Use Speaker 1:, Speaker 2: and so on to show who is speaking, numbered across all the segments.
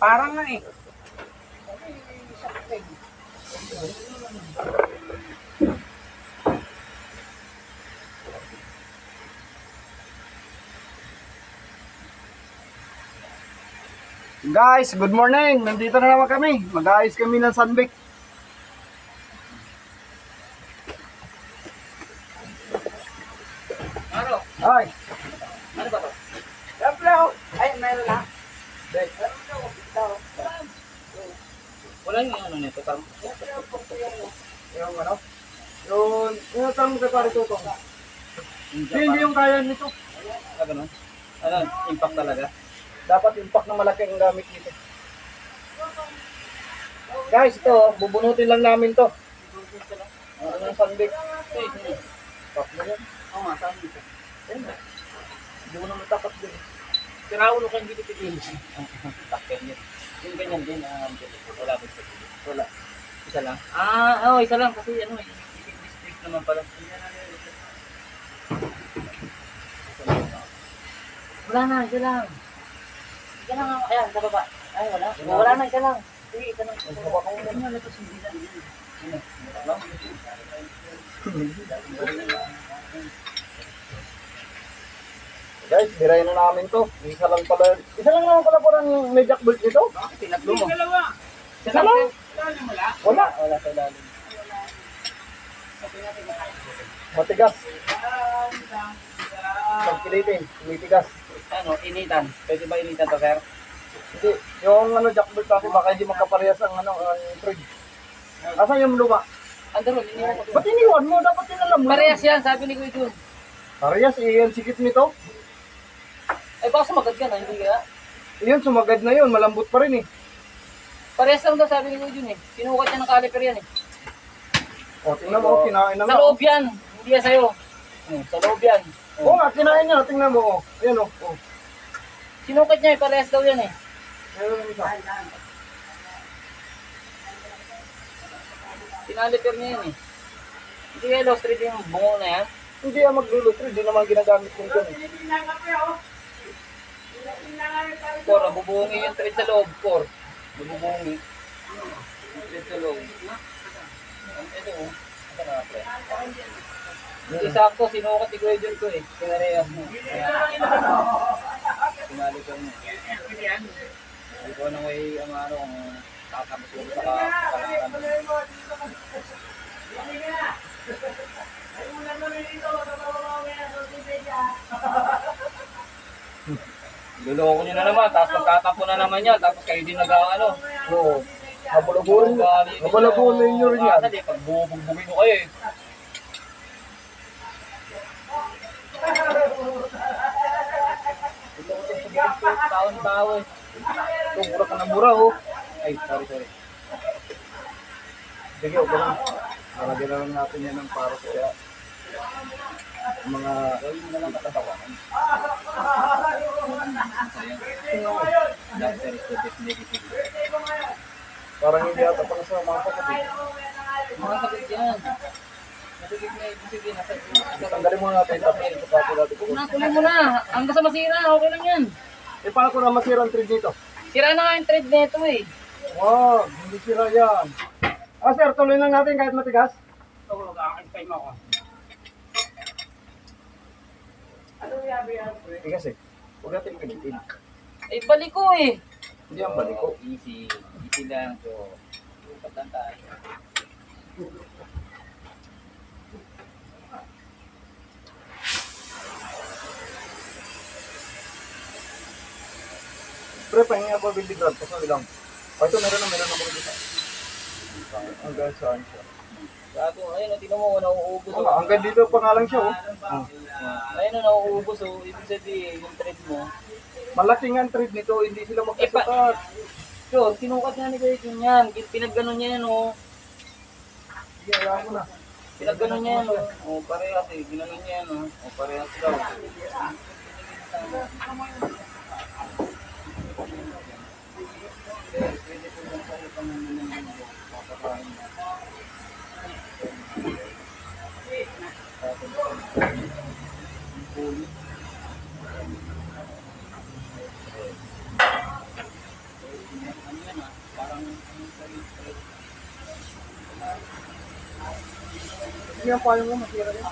Speaker 1: Parang nga eh. Guys, good morning. Nandito na naman kami. Mag-aayos kami ng sunbake.
Speaker 2: Ano?
Speaker 1: Ay.
Speaker 2: Ano ba to?
Speaker 1: Hello. Ay, meron lang.
Speaker 2: Wala yung ano nito, parang...
Speaker 1: Yung ano? Yung tanong kay pare Tutong. Hindi yung kaya nito.
Speaker 2: Ah, ganun? Ano, impact talaga?
Speaker 1: Dapat impact na malaki ang gamit nito. Guys, ito, bubunutin lang namin to. Ano yung sunbake? Impact mo yan.
Speaker 2: Oo nga, saan dito?
Speaker 1: Hindi mo naman tapat din.
Speaker 2: Sinaulo ka hindi titigil. Takyan yun. Yung ganyan din, wala ba sa titigil?
Speaker 1: Wala.
Speaker 2: Isa lang? Oo, isa lang kasi ano, district naman pala. Wala na, isa lang. Isa lang ako, ayan, sa baba. Ay, wala. Wala na, isa lang. Sige, isa lang. Ano nga, lapas yung bilan.
Speaker 1: Guys, birayin na namin to. Isa lang naman pala parang may jackbolt nito.
Speaker 2: Bakit tinatlo mo?
Speaker 1: Isa lang? Wala.
Speaker 2: Wala sa lalim.
Speaker 1: Matigas. Pagkilitin, tumitigas.
Speaker 2: Ano, initan. Pwede ba initan to, sir?
Speaker 1: Hindi, yung ano jackbolt kasi baka hindi magkaparehas ang ano, ang thread. Asan yung luma?
Speaker 2: Andun, iniwan ko.
Speaker 1: Ba't iniwan mo? Dapat tinalam mo.
Speaker 2: Parehas yan, sabi ni Kuya Jun.
Speaker 1: Parehas, yung sikit nito.
Speaker 2: Ay, baka sumagad ka na, hindi kaya?
Speaker 1: Yun, sumagad na yun. Malambot pa rin eh.
Speaker 2: Parehas lang daw, sabi ni Kuya Jun eh. Sinukat niya ng caliper yan eh.
Speaker 1: O, tingnan mo, kinain na
Speaker 2: Sa
Speaker 1: nga.
Speaker 2: loob yan, hindi yan sa'yo. Sa loob yan.
Speaker 1: Oo nga, kinain niya. Tingnan mo, oh. Ayan, oh. Oh.
Speaker 2: Sinukat niya eh, parehas daw yan eh.
Speaker 1: Ayan ang isa.
Speaker 2: Sinaliper niya yan eh. Hindi kaya lost thread yung bungo na yan.
Speaker 1: Hindi yan maglulutro. Hindi naman ginagamit kong dyan eh.
Speaker 2: Por, nabubungi yung thread sa loob, por. Nabubungi. Yung thread sa loob. Ito oh. Ito na pre. Hindi sakto, sinukat ni Kuya Jun ko eh. Pinarehas mo. Sinaliper niya. Hindi ko nang may ano kung tatapos ko sa kapalaran. Luloko nyo na naman, tapos magtatapo na naman yan, tapos kayo din nag-ano.
Speaker 1: Oo. Habulabulin nyo. Habulabulin nyo rin yan.
Speaker 2: Kasi pag bubugbugin ko kayo eh. Ito ko sa taon-taon.
Speaker 1: Ito, mura ka na mura, oh.
Speaker 2: Ay, sorry.
Speaker 1: Sige, okay lang. Malagyan na lang natin yan ng paro kaya mga
Speaker 2: Gawin mo na lang katatawanan. Doctor is the best negative.
Speaker 1: parang hindi ata pala sa mga kapatid.
Speaker 2: Mga sakit yan. Masakit na ibig sabihin, nasa
Speaker 1: Tanggalin muna natin yung tapos sa pato natin.
Speaker 2: tuloy mo na. Hanggang sa masira, okay lang yan.
Speaker 1: Eh, paano ko na masira ang thread dito?
Speaker 2: Sira na nga yung thread nito eh.
Speaker 1: Wow, hindi sira yan. Ah, sir, tuloy lang natin kahit matigas.
Speaker 2: Ito, mag-aakit mo ako.
Speaker 1: Tigas eh. Huwag natin pilitin.
Speaker 2: Eh, balik ko eh.
Speaker 1: Hindi ang balik ko.
Speaker 2: Easy. Easy lang. So, lupat lang tayo.
Speaker 1: Pre, pahinga ako building rod. Pasal lang. Oh, ito meron na ako dito. Hanggang saan siya?
Speaker 2: Gago, ayun, tingnan mo, nauubos.
Speaker 1: Oo, hanggang dito pa nga lang siya, oh.
Speaker 2: Ayun, nauubos. So, ibig sabihin, yung thread mo.
Speaker 1: Malaking ang thread nito, hindi sila magkasukat.
Speaker 2: Yun, sinukat nga ni Kuya Jun yan. Pinagganon niya yan, oh.
Speaker 1: Sige, alam mo na.
Speaker 2: Pinagganon niya yan, oh. Oh, parehas eh. Ginanon niya yan, oh. Oh, parehas daw. Pwede po bang sa itong papakain na. Puli.
Speaker 1: Yung payong mo, masira rin.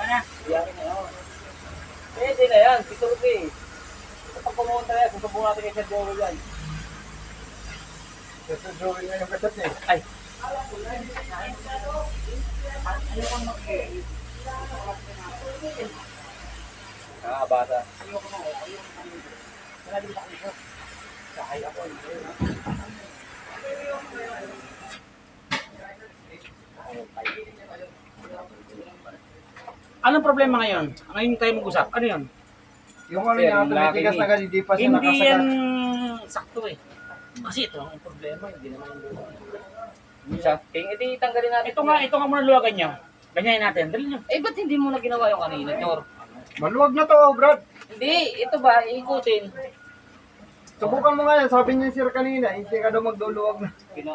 Speaker 2: Iyakin na yun. Pwede na yan, pitulog eh. Kapag pumunta yan, susubukan natin kay Sir Joel yan.
Speaker 1: Kasi Joey nga yung katat eh.
Speaker 2: Ay. Bata.
Speaker 3: Anong problema ngayon? Ngayon tayo mag-usap. Ano yun?
Speaker 1: Yung ano
Speaker 2: Sir,
Speaker 1: niya, tumitigas
Speaker 2: laki
Speaker 1: na ganyan, hindi pa siya
Speaker 3: Hindi yan
Speaker 1: nakasakal.
Speaker 3: sakto eh. Kasi ito ang problema, hindi naman yung luwa.
Speaker 2: Siya. King, edi tanggalin natin.
Speaker 3: Ito nga muna luwagan niya. Ganyan natin. Dali niyo.
Speaker 2: Eh, ba't hindi mo na ginawa yung kanina, Nyor?
Speaker 1: Maluwag na to, Brad.
Speaker 2: Hindi, ito ba, ikutin.
Speaker 1: Subukan mo nga yan, sabi niya sir kanina, hindi ka daw magduluwag na.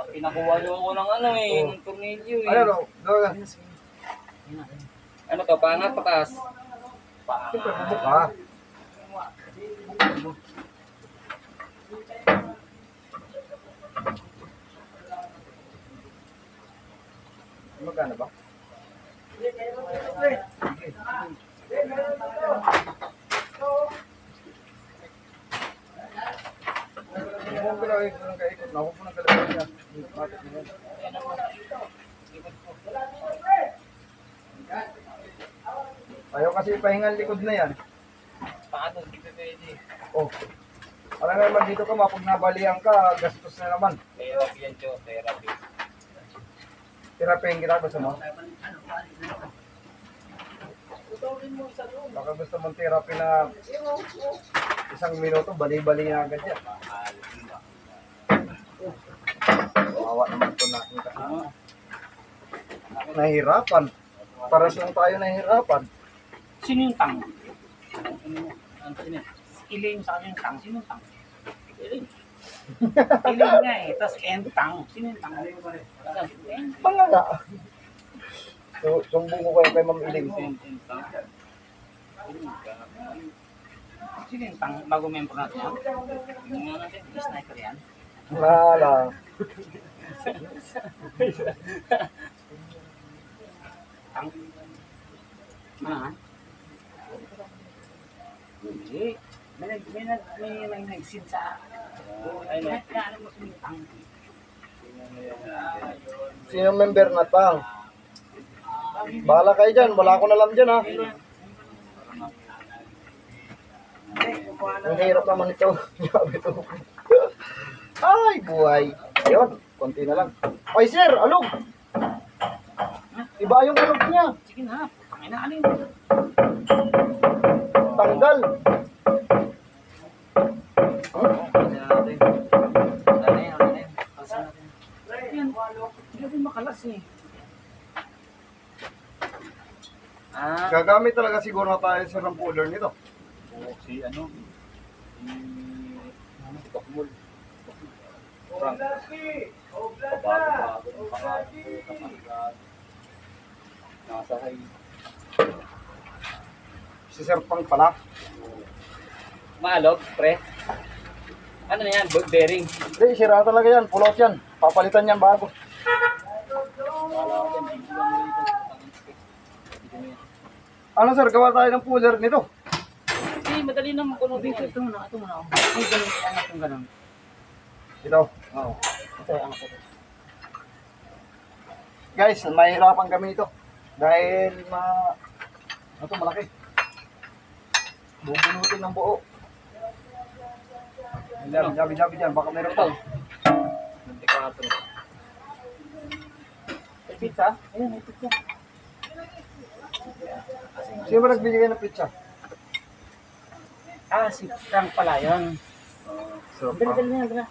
Speaker 2: Pinakuha niyo ako ng ano eh,
Speaker 1: Oh.
Speaker 2: ng tornilyo eh.
Speaker 1: Ano daw? Doon.
Speaker 2: Ano to, pangat, pataas?
Speaker 1: Siyempre, bubuka. Magkano ba? Huwag ko lang kaikot na. Huwag ko nang kalabas niya. Matik na yan. Ayaw kasi pahingan likod na yan.
Speaker 2: Paano, hindi pa pwede.
Speaker 1: Oh. Alam naman dito ka, mapag nabalihan ka, gastos na naman.
Speaker 2: Therapy yan, Cho, therapy.
Speaker 1: Tirapahin kita, gusto mo? Baka gusto mong therapy na 1 minuto, bali-bali na agad yan. Kawawa naman ito natin kasi. Nahihirapan. Paras lang tayo nahihirapan.
Speaker 3: Sino yung tang?
Speaker 2: Ano yun eh?
Speaker 3: Iling sa kanya yung tang. Sino yung tang? Iling. Iling nga eh. Tapos entang. Sino yung tang?
Speaker 1: Pangaga. So, sumbong ko kayo kay Ma'am Iling.
Speaker 3: Sino yung tang? Bago member natin yan? Yung nga natin, sniper yan.
Speaker 1: Wala.
Speaker 3: Tang. Ano nga? Hindi. May nagsin sa... Ay, ano mo sino yung tang?
Speaker 1: Sino member na tang? Bahala kayo dyan. Wala akong alam dyan ha. Ang hirap naman ito. Sabi ito. Ay, buhay. Yun, konti na lang. Ay, sir, alog. Iba yung alog niya.
Speaker 3: Sige na. Tangin na alin.
Speaker 1: Tanggal.
Speaker 3: Yan. Hindi din makalas eh.
Speaker 2: Ah,
Speaker 1: Gagamit talaga siguro na tayo sa rampuler nito.
Speaker 2: si ano? Si Tokmul. Frank. Pabago-bago ng pangalan. Nasa hay.
Speaker 1: Si Sir Pang pala.
Speaker 2: Maalog, pre. Ano na yan? Ball bearing.
Speaker 1: Hindi, sira talaga yan. Pull out yan. Papalitan yan bago. Ano sir, gawa tayo ng puller nito.
Speaker 2: Hindi, madali naman kuno
Speaker 3: Dito,
Speaker 2: din.
Speaker 3: ito muna. Ito muna. Ay, ganun. Angat yung ganun.
Speaker 1: Ito.
Speaker 3: Oo. Ito, angat ito.
Speaker 1: Guys, mahirapan kami ito. Dahil ito malaki. Bubunutin ng buo. Jabi dyan. Baka meron pa.
Speaker 2: 24.
Speaker 3: May pizza? Ayun, may pizza.
Speaker 1: Sino ba nagbibigay ng pizza?
Speaker 3: Ah, si Frank pala yun.
Speaker 1: Sir
Speaker 3: Dali,
Speaker 1: Pang.
Speaker 3: dali na, dali.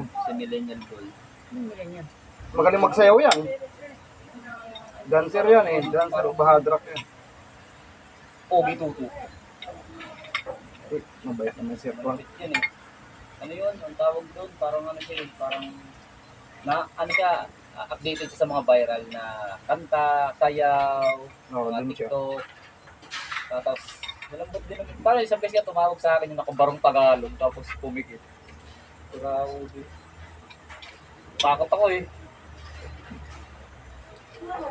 Speaker 2: Si Millennial Ball.
Speaker 3: Ano mo yan?
Speaker 1: Magaling magsayaw yan. Dancer yan eh. Dancer o bahadrak yan.
Speaker 2: Pogi Tutu.
Speaker 1: Eh, mabait naman Sir Pang.
Speaker 2: Yun eh. Ano yun? Ang tawag doon? Parang ano siya yun? Parang na ano siya? Updated siya sa mga viral na kanta, sayaw,
Speaker 1: Oo,
Speaker 2: mga
Speaker 1: dun siya.
Speaker 2: TikTok. Tapos, malambot din naman. Parang isang beses nga tumawag sa akin yung nakabarong Tagalog tapos pumikit. Grabe. Takot ako eh.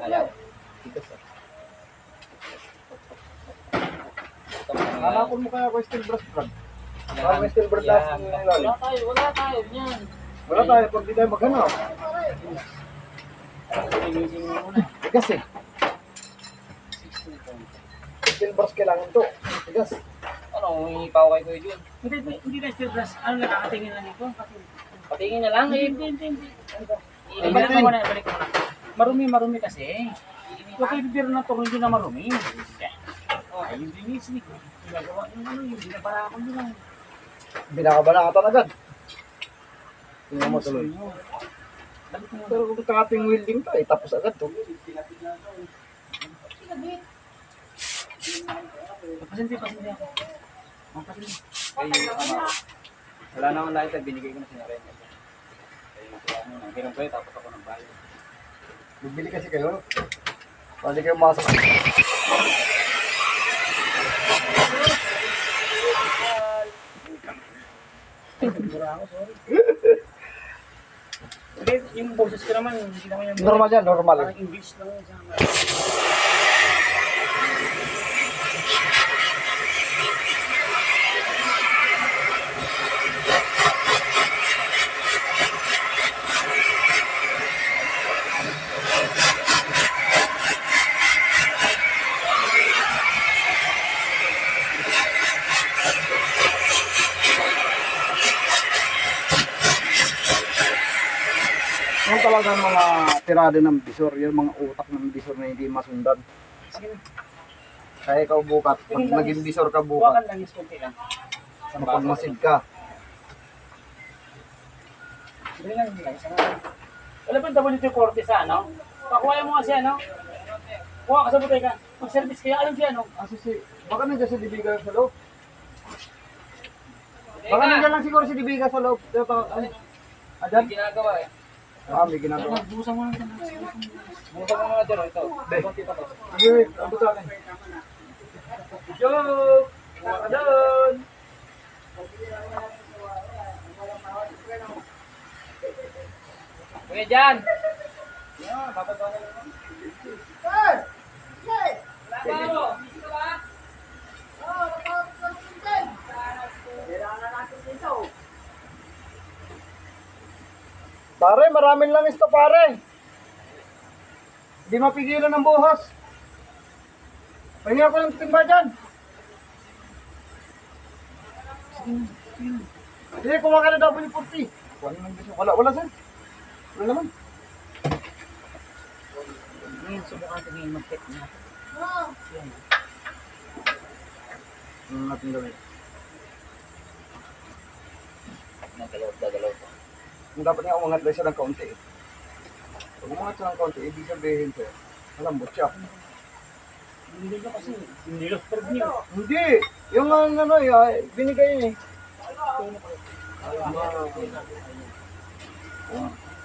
Speaker 2: Ayan.
Speaker 1: Tigas ah.
Speaker 2: Ito mga
Speaker 1: Hanapon mo kaya ako steel brush brad. Parang may steel brush
Speaker 2: yan.
Speaker 1: yung ilalim.
Speaker 2: Wala tayo, yan.
Speaker 1: Wala tayo pag di tayo maghanap.
Speaker 2: Linisin mo muna.
Speaker 1: Tigas eh. Steel brush kailangan to. Tigas.
Speaker 2: Ano, hihipaw kay Kuya Jun.
Speaker 3: Hindi na steel brush. Ano, nakakatingin lang ito.
Speaker 2: Patingin na lang eh.
Speaker 3: Hindi.
Speaker 2: Ibalik
Speaker 3: Ibalik mo muna. Marumi kasi. Ito kayo bibiro na ito, hindi na marumi. Ay, yung linis ni ko. Ginagawa yung ano, yung binabara ko nyo lang.
Speaker 1: Binakabanakatan agad. Tingnan mo tuloy.
Speaker 3: Balik mo.
Speaker 1: Pero kung cutting welding to eh, tapos agad to.
Speaker 3: Pasinti ako. Ang pasinti.
Speaker 2: Wala naman lahat, binigay ko na sinarenya. Hiram kayo, tapos ako ng bahay.
Speaker 1: Bibili kasi kayo. Pwede kayo masok.
Speaker 3: Hindi, yung boses ko naman, hindi naman yung...
Speaker 1: Normal yan, normal.
Speaker 3: Parang English lang yun sa amin.
Speaker 1: Yung talagang mga tirada ng bisor, yung mga utak ng bisor na hindi masundan.
Speaker 3: Sige na.
Speaker 1: Kaya ikaw bukat, pag naging bisor ka bukat,
Speaker 3: Buwakan lang, is konti lang.
Speaker 1: mapagmasid ka.
Speaker 3: Sige lang, isang lang. Wala ba yung WD-40 sa ano? Pakuha mo kasi ano? Kuha ka sa butay ka. Mag-service kaya alam siya ano?
Speaker 1: Baka nandiyan si Dibiga sa loob. Baka nandiyan lang siguro si Dibiga sa loob. Adan?
Speaker 2: Yung ginagawa eh.
Speaker 1: May ginagawa.
Speaker 3: Busan mo lang ito.
Speaker 2: Buka mo mga dyan, ito.
Speaker 1: Be.
Speaker 2: Konti pa to.
Speaker 1: Sige, wait. Abot sa akin. Joke! Adan!
Speaker 2: Kuya Jan! Yan, bababa na lang.
Speaker 1: Pare, maraming langis to pare. Hindi mapigilan ng buhos. Pahinga ko ng timba dyan. Sige, kuha ka na W40. Wala nang gusto. Wala sir. Wala naman.
Speaker 3: Ngayon, subukan ito ngayon mag-fit na.
Speaker 1: Ano natin gawin?
Speaker 2: Nagalaw.
Speaker 1: Yung dapat nga umangat lang siya ng kaunti. Pag umangat siya ng kaunti, ibig sabihin sir, malambot siya.
Speaker 3: Hindi ka kasi, nilosperb niyo.
Speaker 1: Hindi! Yung ano, binigay niya eh.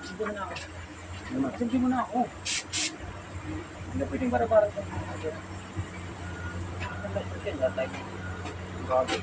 Speaker 3: Sige mo na ako. Sige mo na ako. Hindi pwedeng para-para ito.
Speaker 1: Grabe.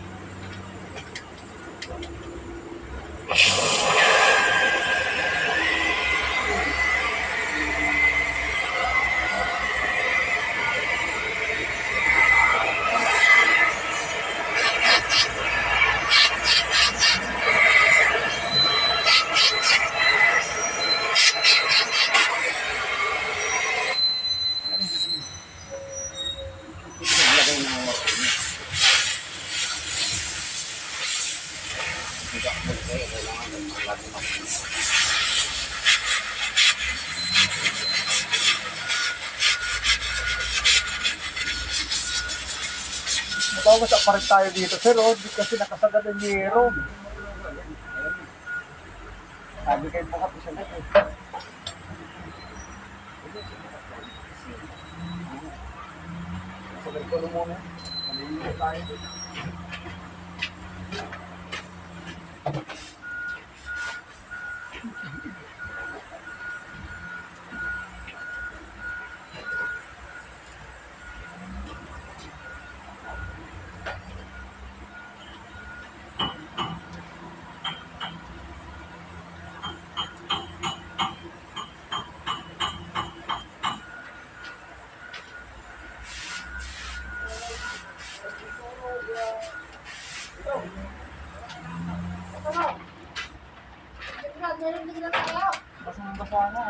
Speaker 1: Bawas sa parit tayo dito, sir, oh, kasi nakasagad ang yero. Sabi kayo bukat siya dito. Sabay ko muna. Maliliit tayo dito.
Speaker 3: Basang-basa na.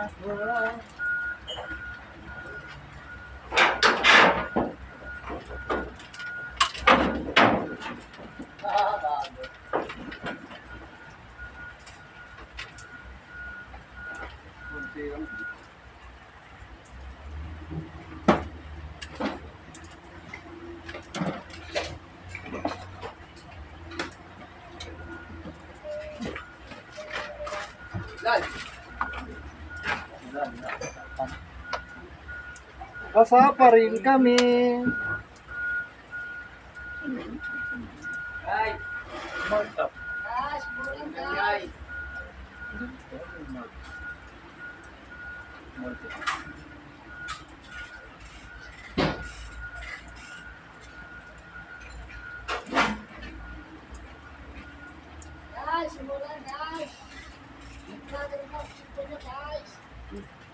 Speaker 1: Basa pa rin kami.
Speaker 2: Ay!
Speaker 3: Mark up.
Speaker 2: Ay!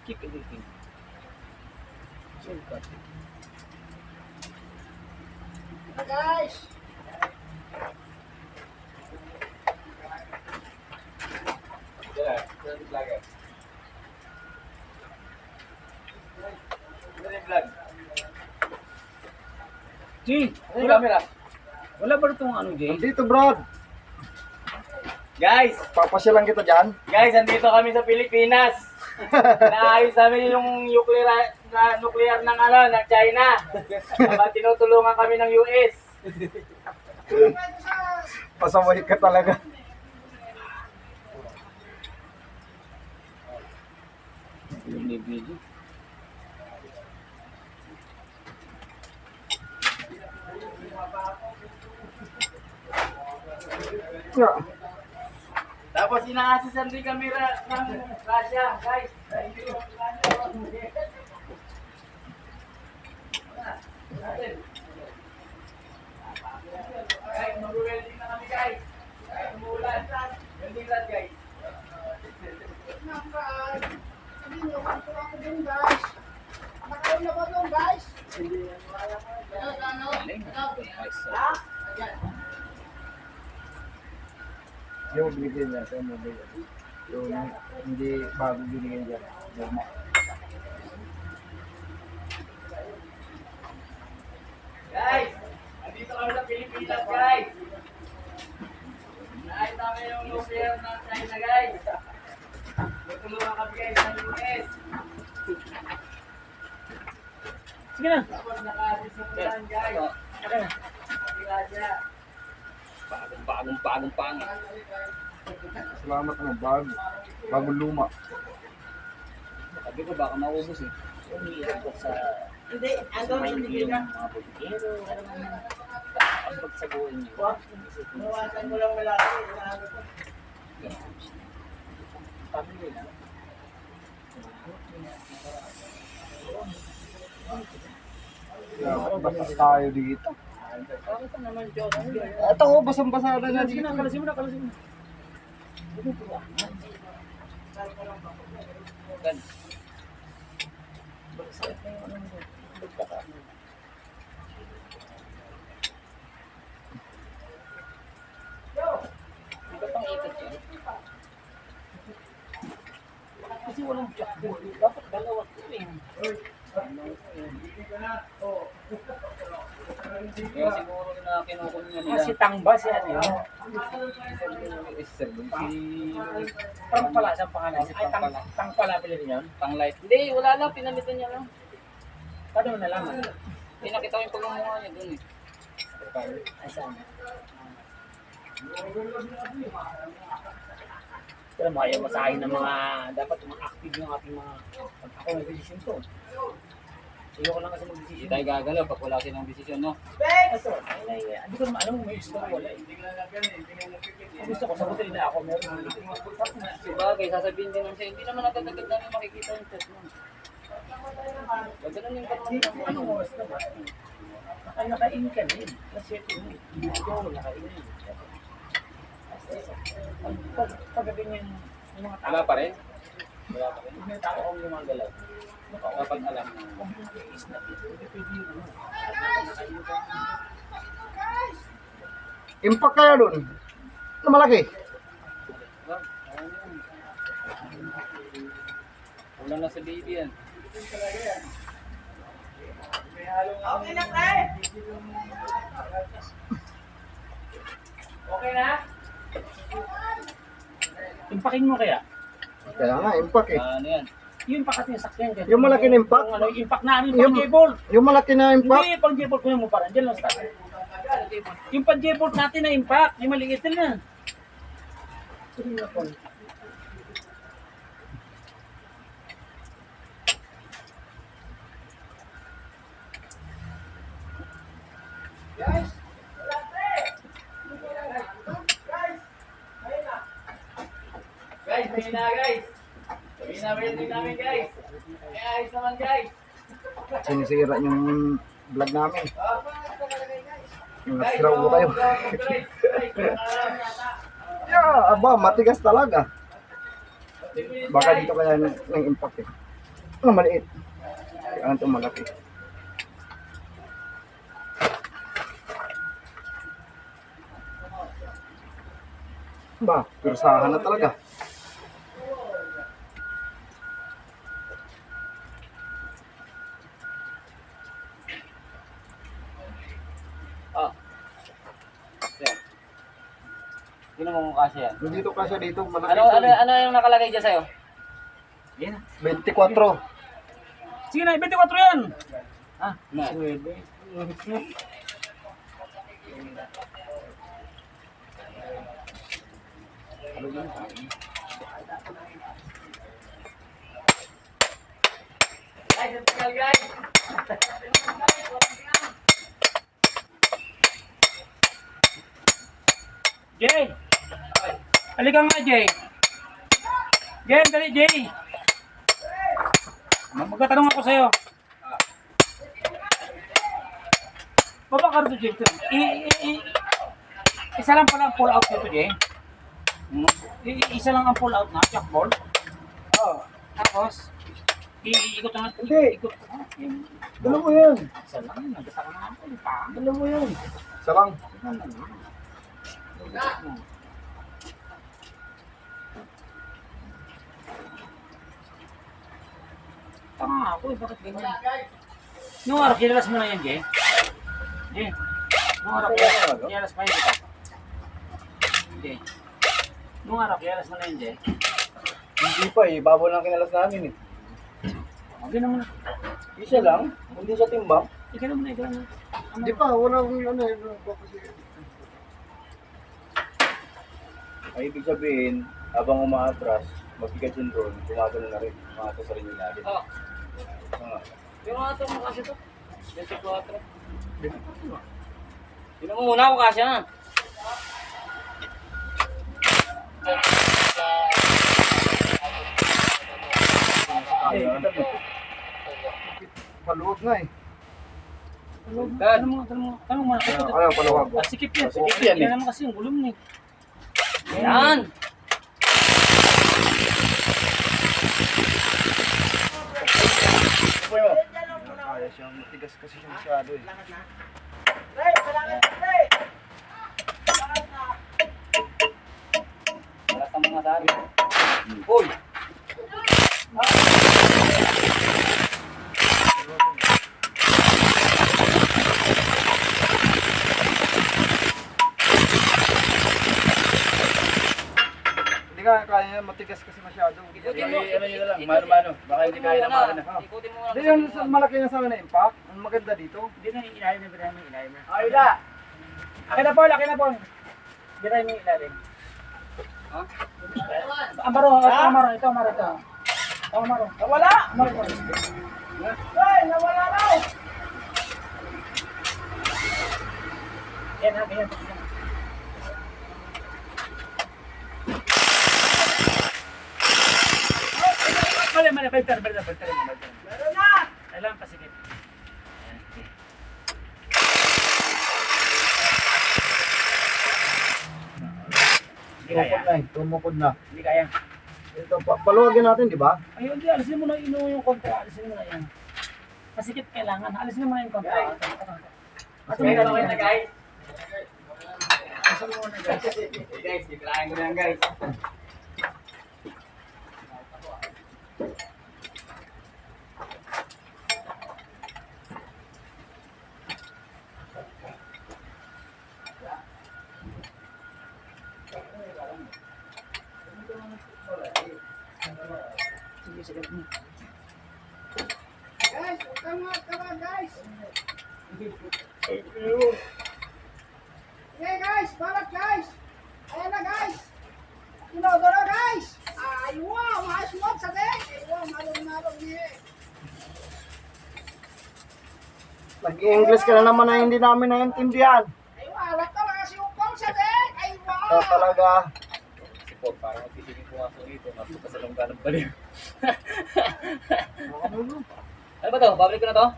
Speaker 3: Keep everything. So cut. Jay,
Speaker 2: Ano yung camera?
Speaker 3: wala ba itong ano, Jay?
Speaker 1: Dito, bro.
Speaker 2: Guys!
Speaker 1: Papasya lang kita dyan.
Speaker 2: Guys, andito kami sa Pilipinas. Naayos namin yung nuclear ng ng China. Aba, tinutulungan kami ng US.
Speaker 1: Pasaway ka talaga.
Speaker 3: May video.
Speaker 1: Yeah.
Speaker 2: Tapos ina-assistan din camera ng Russia, guys. Guys, mag-welding na kami, guys. Umuulan. Welding rod, guys.
Speaker 1: Yung binigay niya sa mobile. Yung hindi bago binigay niya. Normal.
Speaker 2: Guys, andito kami sa Pilipinas, guys. Naayos namin yung nuclear ng China, guys. Tutulungan kami, guys, ng US.
Speaker 3: Sige na.
Speaker 2: Tapos naka-assistan, guys. Russia.
Speaker 3: Bagong pangit.
Speaker 1: Salamat ng bago. Bagong luma.
Speaker 3: Sabi ko baka maubos eh. Umiiyak ko sa... Hindi, ano hindi na. Mga bugero. Ang pagsabuhin niyo.
Speaker 2: Nawasan mo lang malaki.
Speaker 3: Sabi nila.
Speaker 1: Basta tayo dito.
Speaker 3: Bakit naman, Diyos?
Speaker 1: Ito ko, basang-basa na nga
Speaker 3: Sige
Speaker 1: dito.
Speaker 3: na, kalasin mo na, kalasin mo. Gan. Bakit na yung anong magkaka? Hindi pang ikot yan. Kasi walang jackboard. Dapat dalawa ko eh.
Speaker 2: Kaya siguro na kinukul niya nila.
Speaker 3: Si Tangba si ano yun? Parang pala sa pangalan. Si Tang pala pala rin yun.
Speaker 2: Pang light. Hindi, wala lang. Pinalitan niya lang.
Speaker 3: Paano mo nalaman?
Speaker 2: Pinakita ko yung pagmumukha niya dun eh.
Speaker 3: Ay saan? Pero mo ayaw masahin ng mga, dapat mga active yung ating mga, pag ako nag-decision to. Ayoko lang kasi
Speaker 2: Hindi
Speaker 3: mag-decision.
Speaker 2: tayo gagalaw pag wala silang desisyon, no?
Speaker 3: Ito, hindi ko naman alam kung may gusto ko wala. Kung gusto ko, sagutin nila ako, meron.
Speaker 2: Sabagay, sasabihin din naman siya, hindi naman agad-agad namin makikita yung test mo. Gagalan yung pagmumukha mo.
Speaker 3: Anong oras na ba? Nakain ka din. Kasi ito, hindi ko nakain yun. Paggabi niya yung mga tao.
Speaker 2: Wala pa rin? Wala pa rin.
Speaker 3: May tao akong lumagalaw.
Speaker 2: Dapat alam mo.
Speaker 1: Impact kaya dun? Na malaki?
Speaker 2: Wala na sa baby yan.
Speaker 1: Okay na, pre! Okay na?
Speaker 3: Impakin mo kaya?
Speaker 1: Kaya nga, impact eh.
Speaker 2: Ano yan?
Speaker 3: Yung pakat yung sakyan.
Speaker 1: Yung malaki na impact?
Speaker 3: Yung ano, impact na ano, yung
Speaker 1: Yung-
Speaker 3: pang-J-bolt.
Speaker 1: Yung malaki na impact?
Speaker 3: Hindi, pang-J-bolt ko yung mo parang. Diyan lang sa taas. Yung pang-J-bolt natin na impact, yung maliit na.
Speaker 2: Guys, may na guys. May na welding namin guys. May ayos naman guys.
Speaker 1: Sinisira yung vlog namin. Yung nasira ulo kayo. Yeah, aba, matigas talaga. Baka dito kaya ng impact eh. Ang maliit. Kaya ito malaki. Ba, pirsahan na talaga.
Speaker 2: Ah. Yan. Sino mo mukha siya yan?
Speaker 1: Dito kasi dito malaki.
Speaker 2: Ano yung nakalagay dyan sa'yo?
Speaker 3: Yan.
Speaker 1: 24.
Speaker 3: Sige na, 24 yan.
Speaker 2: Ah, na. Guys, ang tagal guys.
Speaker 3: Jay! Halika nga, Jay. Jay, dali, Jay. Magtatanong ako sa'yo. Baba ka rito, Jay. Isa lang pala ang pull out dito, Jay. Isa lang ang pull out na, jack ball.
Speaker 1: Ah,
Speaker 3: Tapos, iikot na.
Speaker 1: Hindi.
Speaker 3: Ikot na.
Speaker 1: dala mo yan.
Speaker 3: Isa lang, nagkata ka na ako. Pa.
Speaker 1: Dala mo yan. Sarang.
Speaker 3: Tama ako, bakit ganyan? Nung araw, kinalas mo na yan, Jay. Jay, nung araw, kinalas pa yun kita. Jay, nung araw, kinalas mo na yan, Jay.
Speaker 1: Hindi pa eh, babaw lang kinalas namin eh.
Speaker 3: Okay naman.
Speaker 1: Isa lang, hindi sa timbang.
Speaker 3: Ikaw naman, ikaw naman.
Speaker 1: Hindi pa, wala akong ano eh.
Speaker 4: Ay, ibig sabihin, habang umaatras, mabigat yung drone, gumagano na rin, umaatras sa rin yung lalim.
Speaker 2: Oh,
Speaker 4: Nga.
Speaker 2: yung mga ito mo kasi ito. 24. Sino mo muna ako kasi na.
Speaker 1: Paluot na eh.
Speaker 3: Tanong mo na.
Speaker 1: Ayaw, paluwag.
Speaker 3: Sikip yan.
Speaker 4: Sikip yan, eh.
Speaker 3: Yan naman kasi yung gulong ni.
Speaker 2: Yan.
Speaker 1: Kaya siyang matigas kasi siya masyado eh.
Speaker 2: Wala sa mga dali. Uy!
Speaker 1: Hindi ka kaya yan, matigas kasi masyado.
Speaker 2: Ikutin mo.
Speaker 4: Ano yun na lang, mano-mano, baka hindi kaya na makina.
Speaker 2: Ikutin mo muna.
Speaker 1: Hindi yung malaki na sa amin na impact. Ang maganda dito.
Speaker 3: Hindi na yung ilalim na birahin mo yung ilalim na.
Speaker 1: Ay, da!
Speaker 3: Akin na Paul, akin na Paul. Birahin mo yung ilalim.
Speaker 2: Ha?
Speaker 3: Amaro, amaro, ito, amaro, ito. Amaro.
Speaker 1: Nawala!
Speaker 3: Amaro, ito.
Speaker 1: Ay, nawala na!
Speaker 3: Yan, ha, ganyan. Mali, filter.
Speaker 1: Meron na!
Speaker 3: Kailangan pasikip. Hindi kaya.
Speaker 1: Tumukod na eh, tumukod na.
Speaker 3: Hindi kaya.
Speaker 1: Ito, paluwagin natin, di ba?
Speaker 3: Ayun, di, alisin mo na yung kontra. Alisin mo na yan. Pasikip kailangan. Alisin mo na yung kontra. Alisin mo na yan.
Speaker 2: guys.
Speaker 3: Alisin mo na guys.
Speaker 2: Guys, iklahin ko na yan guys.
Speaker 3: Sige, sige.
Speaker 1: Guys, come on, guys. Okay, guys, balat, guys. Ayan na, guys. Tinodoro, guys. Aywa, mahaswag sa dek. Aywa, malong-malong niya. Nag-English ka na naman na hindi namin naiintindihan. Aywa, alat ka lang si Upong sa dek. Aywa. Talaga.
Speaker 2: Si Paul, parang magtitigil pumasok dito. Masok ka sa lungga ng baliw. Ano ba to? Babalik ko na to?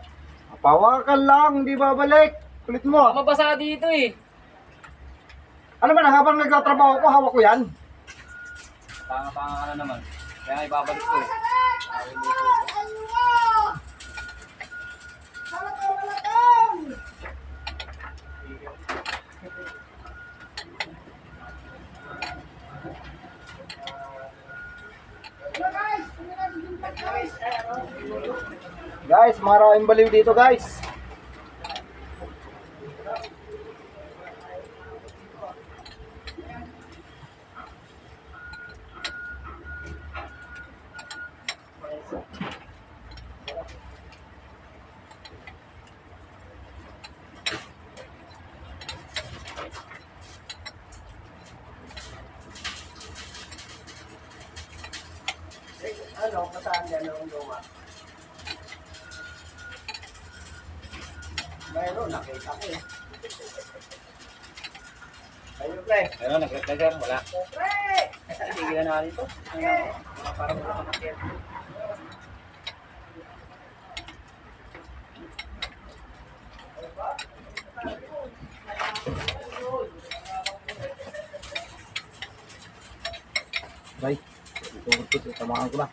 Speaker 1: Pawakan lang, hindi babalik. Kulit mo.
Speaker 2: Mabasa dito eh.
Speaker 1: Ano ba na, habang nagtatrabaho ko, hawak ko yan.
Speaker 2: Tanga-tanga ka na naman. Kaya nga ibabalik ko eh.
Speaker 1: Guys, maraming baliw dito, guys. Ano, kasaan yan ang luma? Mayroon, nakita ko eh. Ayun, pre.
Speaker 2: Ayun, nag-record wala.
Speaker 1: Pre!
Speaker 2: Tigilan na dito. Parang wala makakit.
Speaker 1: Bay, ito, tamaan ko na.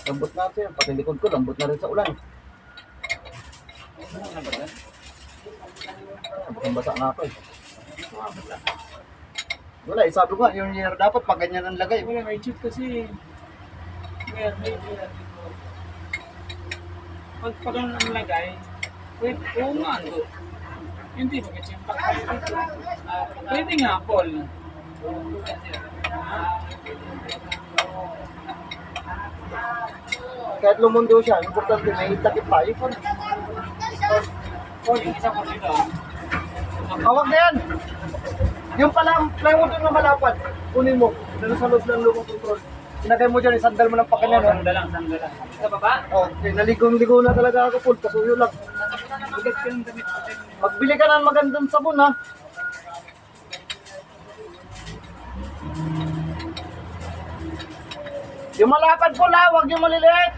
Speaker 1: Lambot na ito yan, pati likod ko, lambot na rin sa ulan. Ang basa na ako eh. Wala, sabi ko nga, yung year dapat pag ganyan ang lagay.
Speaker 3: Wala, may chip kasi. May pag ang lagay, wait, oo nga, no. Hindi mo kasi yung pwede nga, Paul.
Speaker 1: Kahit lumundo siya, importante may takip tayo.
Speaker 3: Paul, yung isa ko dito.
Speaker 1: Hawak na yan! Yung pala, plywood yung na malapad. Kunin mo, dalo sa loob ng lumang control. Sinagay mo dyan, isandal mo ng pakanyan. Oh.
Speaker 3: Sanda lang. Sa baba?
Speaker 1: Oh, okay, naligong-ligo na talaga ako, Paul. Kasuyo lang.
Speaker 3: Bigat ka ng damit ko.
Speaker 1: Magbili ka ng magandang sabon, ha? Yung malapad po la, huwag yung maliliit.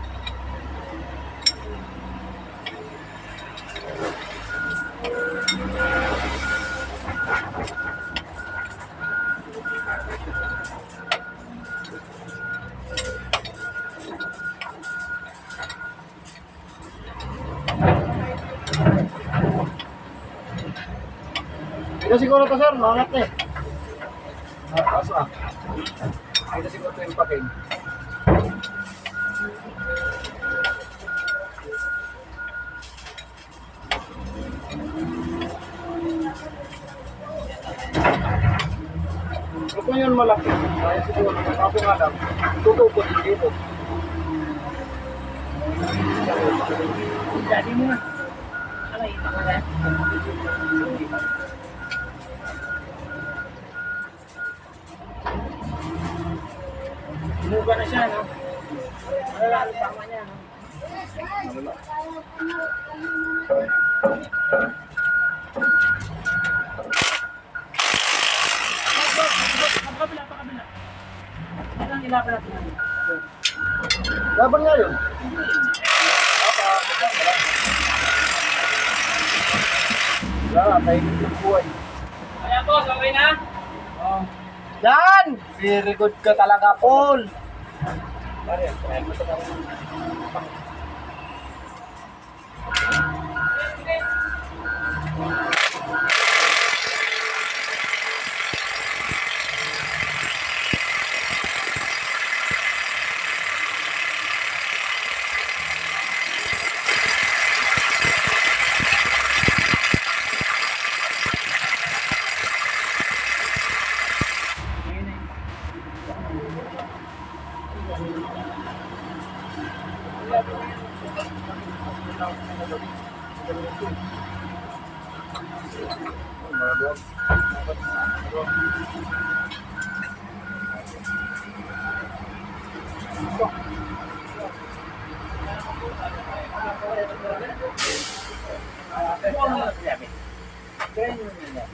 Speaker 1: Ito siguro to, sir, mangat na eh. Taas na. Ito siguro to yung pakin. Ito yun malaki. Kaya siguro, ako nga lang, tutupot yung dito.
Speaker 3: Jadi mo na. Ano yung mga Inuga na siya, no? Malalalo tama niya, no? Pakabila. Ang ilaban natin.
Speaker 1: Laban nga yun. Wala, tahimik ng buhay.
Speaker 2: Ayan boss, okay na?
Speaker 1: Oh. Yan! Very good ka talaga, Paul. dito. Maluwag.
Speaker 3: Ano ang mga sinabi? Kaya nyo nila.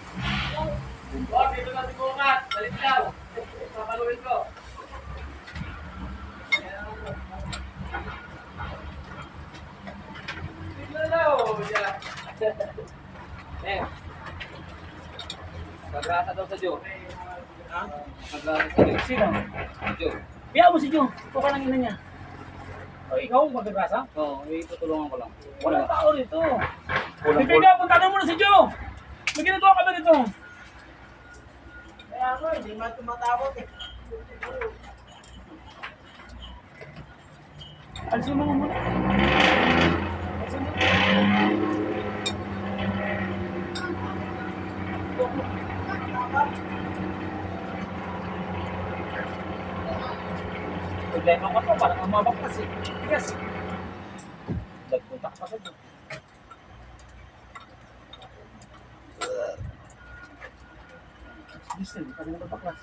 Speaker 2: Eh. Sagrasa daw sa Diyo.
Speaker 3: Ha?
Speaker 2: Sagrasa sa Diyo.
Speaker 3: Sino?
Speaker 2: Diyo.
Speaker 3: Biya mo si Jo. Ito ka lang ina niya. O ikaw, magkagasa?
Speaker 2: Oo, itutulungan ko lang.
Speaker 3: Walang tao rito.
Speaker 1: Kulang
Speaker 3: Bibig ka, puntahan mo na si Jo. May ginagawa ka ba dito?
Speaker 5: Kaya ako, hindi man tumatawag eh.
Speaker 3: Alisin mo nga muna. Alisin mo. Problema ko to, parang umabak kasi. Yes. Nagpunta ka pa sa doon. Listen, kasi nababaklas.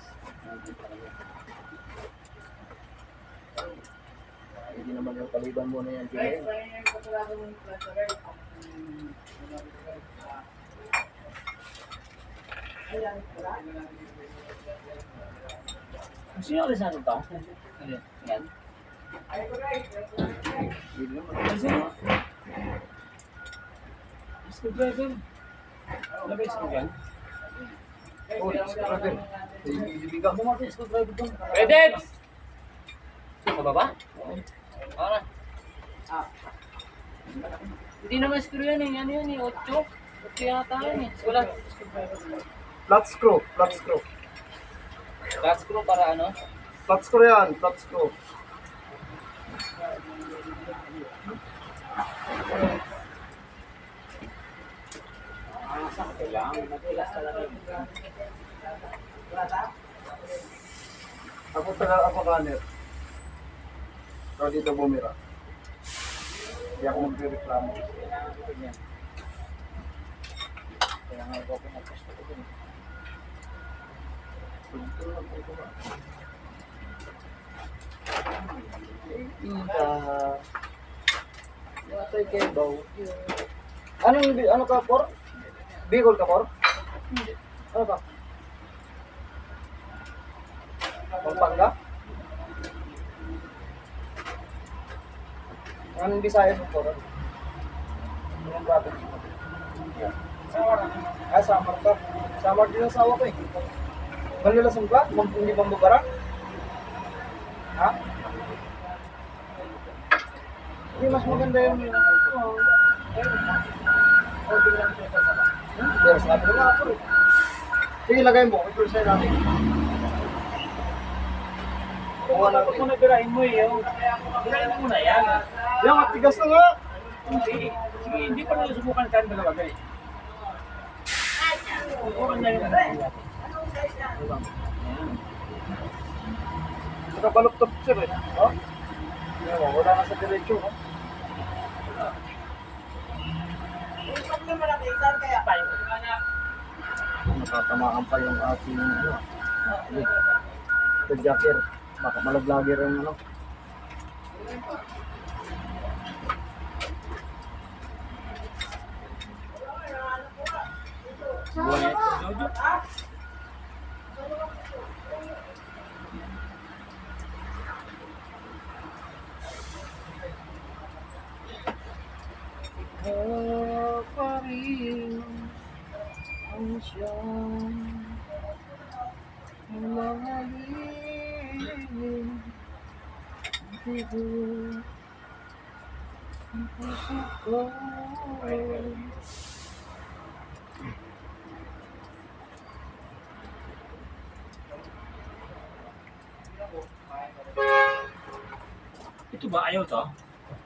Speaker 1: Hindi naman yung kaliban mo na yan.
Speaker 5: Guys,
Speaker 1: Kaya
Speaker 5: kaya yung kapulago mo yung plato, guys. Ayan, wala.
Speaker 3: Sino ulit sa atin to?
Speaker 2: Ano? Yan.
Speaker 5: Ay, ko guys.
Speaker 1: hindi naman.
Speaker 3: Alisin mo. Screwdriver. Ano ba yung screwdriver?
Speaker 1: Oh, brother. Ibibigan.
Speaker 3: Ano mo ito yung screwdriver doon?
Speaker 2: Pwede! Sa baba? Oo na. Hindi naman screw yan eh. Ano yun eh? 8? 8 yata yan eh. Wala.
Speaker 1: Flat screw. Flat screw.
Speaker 2: Flat screw para ano?
Speaker 1: Flat screw yan. Flat screw.
Speaker 3: Sakto lang. Matigas talaga.
Speaker 1: Ako taga ako kaner. Pero dito bumira. Hindi ako magre-reklamo.
Speaker 3: Kaya nga ito pinagpusto ko dun.
Speaker 1: Ika. Yatay kay Baw. Ano ka, Por? Bicol ka, Por? Ano ka? Pampanga? Anong Bisaya mo, Por? Anong province mo? Samar. Ah, Samar ka. Samar din ang asawa ko eh. Manilasong ka? Hindi bang babara? Ha? Hindi, mas maganda yung... Pero sabi ko nga ako eh. Sige, lagay mo. Ito sa'yo natin. Kuha na
Speaker 3: Kung nabirahin mo eh. Birahin mo muna yan.
Speaker 1: Yung matigas na nga.
Speaker 3: Sige, sige, hindi pa nila subukan kain dalawa guys. Subukan na yun.
Speaker 1: Nakabaluktot sir eh. Oh? Wala na sa diretsyo. Oh?
Speaker 5: Yung pag naman ang isan, kaya
Speaker 1: Nakatamaan pa yung ating jacker. Baka malaglager yung ano.
Speaker 3: Jojo.
Speaker 1: Pa rin ang siyang mahalin. Hindi ko ang puso ko.
Speaker 3: Ito ba ayaw to?